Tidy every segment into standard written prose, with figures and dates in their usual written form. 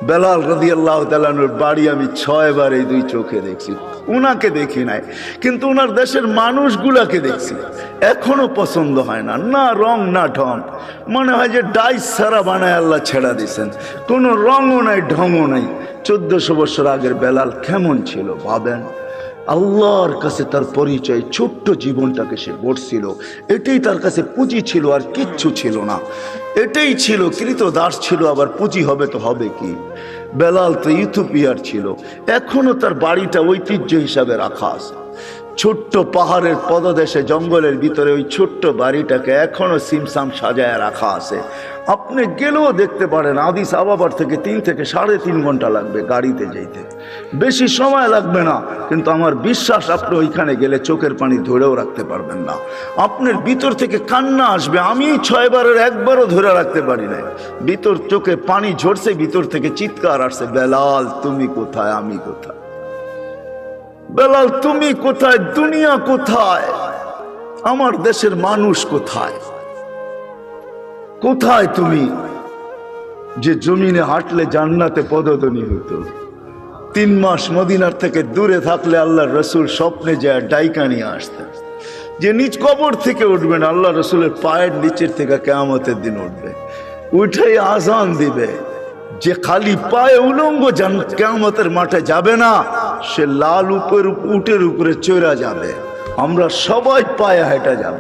বেলাল রাদিয়াল্লাহু তাআলা আনহুর বাড়ি আমি 6 বার এই দুই চোখে দেখছি। উনাকে দেখি নাই, কিন্তু উনার দেশের মানুষগুলাকে দেখছি। এখনো পছন্দ হয় না, না রং না ঢং, মনে হয় যে ডাইস সারা বানায় আল্লাহ ছেড়া দিয়েছেন, কোনো রঙও নাই ঢংও নাই। 1400 বছর আগের বেলাল কেমন ছিল ভাবেন। আল্লাহর কাছে তার পরিচয়, ছোট্ট জীবনটাকে সে গড়ছিল, এটাই তার কাছে পুঁজি ছিল, আর কিচ্ছু ছিল না। এটাই ছিল, কৃতদাস ছিল, আবার পুঁজি হবে তো হবে কি। বেলাল তো ইথিওপিয়ার ছিল, এখনো তার বাড়িটা ঐতিহ্য হিসাবে রাখা আছে। ছোট্ট পাহাড়ের পদদেশে জঙ্গলের ভিতরে ওই ছোট্ট বাড়িটাকে এখনো সিমসাম সাজায় রাখা আছে। আপনি গেলেও দেখতে পারেন, আদিস আবাবার থেকে 3 থেকে 3.5 ঘন্টা লাগবে গাড়িতে যেতে, বেশি সময় লাগবে না। কিন্তু আমার বিশ্বাস আপনি ওইখানে গেলে চোখের পানি ধরেও রাখতে পারবেন না, আপনার ভিতর থেকে কান্না আসবে। আমি 6 বারের একবারও ধরে রাখতে পারি না, ভিতর চোখে পানি ঝরছে, ভিতর থেকে চিৎকার আসছে, বেলাল তুমি কোথায়, আমি কোথায়, বেলাল তুমি কোথায়, দুনিয়া কোথায়, আমার দেশের মানুষ কোথায়, কোথায় তুমি যে জমিনে হাঁটলে জান্নাতে পদধ্বনি হতো। 3 মাস মদিনার থেকে দূরে থাকলে আল্লাহর রসুল স্বপ্নে যায় ডাইকা নিয়ে আসতেন, যে নিজ কবর থেকে উঠবেন, আল্লাহ রসুলের পায়ের নিচের থেকে কিয়ামতের দিন উঠবে, উঠেই আজান দিবে। যে খালি পায়ে উলঙ্গ কিয়ামতের মাঠে যাবে না, সে লাল উটের উপরে চড়া যাবে। আমরা সবাই পায়ে হেঁটে যাব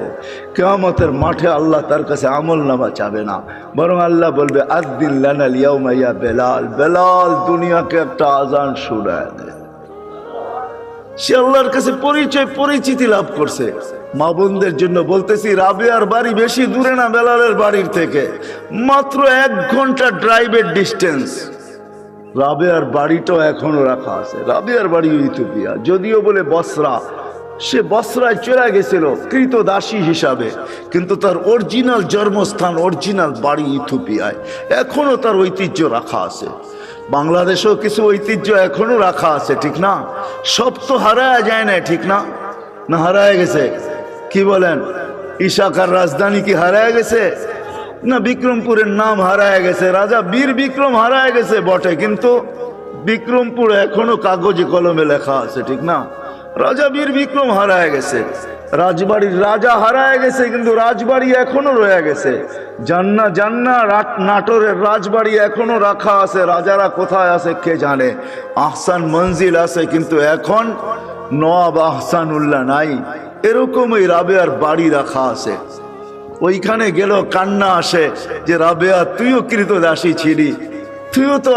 কিয়ামতের মাঠে। আল্লাহ তার কাছে আমল নামা চাবে না, বরং আল্লাহ বলবে আযদিন লানাল ইয়াউমা ইয়া বেলাল, বেলাল দুনিয়াকে একটা আজান শোনায় দে। সে আল্লাহর কাছে পরিচিতি লাভ করছে। মা বোনদের জন্য বলতেছি, রাবেয়ার বাড়ি বেশি দূরে না বেলালের বাড়ির থেকে, মাত্র 1 ঘন্টা ড্রাইভের ডিস্টেন্স। রাবেয়ার বাড়িটাও এখনো রাখা আছে। রাবেয়ার বাড়ি ইথিওপিয়া, যদিও বলে বসরা, সে বসরায় চলে গেছিল কৃতদাসী হিসাবে, কিন্তু তার অরিজিনাল জন্মস্থান, অরিজিনাল বাড়ি ইথিওপিয়ায়। এখনো তার ঐতিহ্য রাখা আছে। বাংলাদেশেও কিছু ঐতিহ্য এখনো রাখা আছে, ঠিক না? সব তো হারায় যায় না, ঠিক না? না হারায় গেছে? কি বলেন? ইশাকার রাজধানী কি হারায় গেছে? না, বিক্রমপুরের নাম হারায় গেছে, রাজা বীর বিক্রম হারায় গেছে বটে, কিন্তু বিক্রমপুর এখনো কাগজে কলমে লেখা আছে, ঠিক না? রাজা বীর বিক্রম হারায় গেছে, রাজবাড়ির রাজা হারায় গেছে, কিন্তু রাজবাড়ি এখনো রয়ে গেছে। জান্না নাটোরের রাজবাড়ি এখনো রাখা আছে, রাজারা কোথায় আছে কে জানে। আহসান মঞ্জিল আছে, কিন্তু এখন নওয়াব আহসানুল্লাহ নাই। এরকম এই রাবেয়ার বাড়ি রাখা আছে। ওইখানে গেল কান্না আসে যে রাবেয়া তুইও কৃতদাসী ছিলি, তুইও তো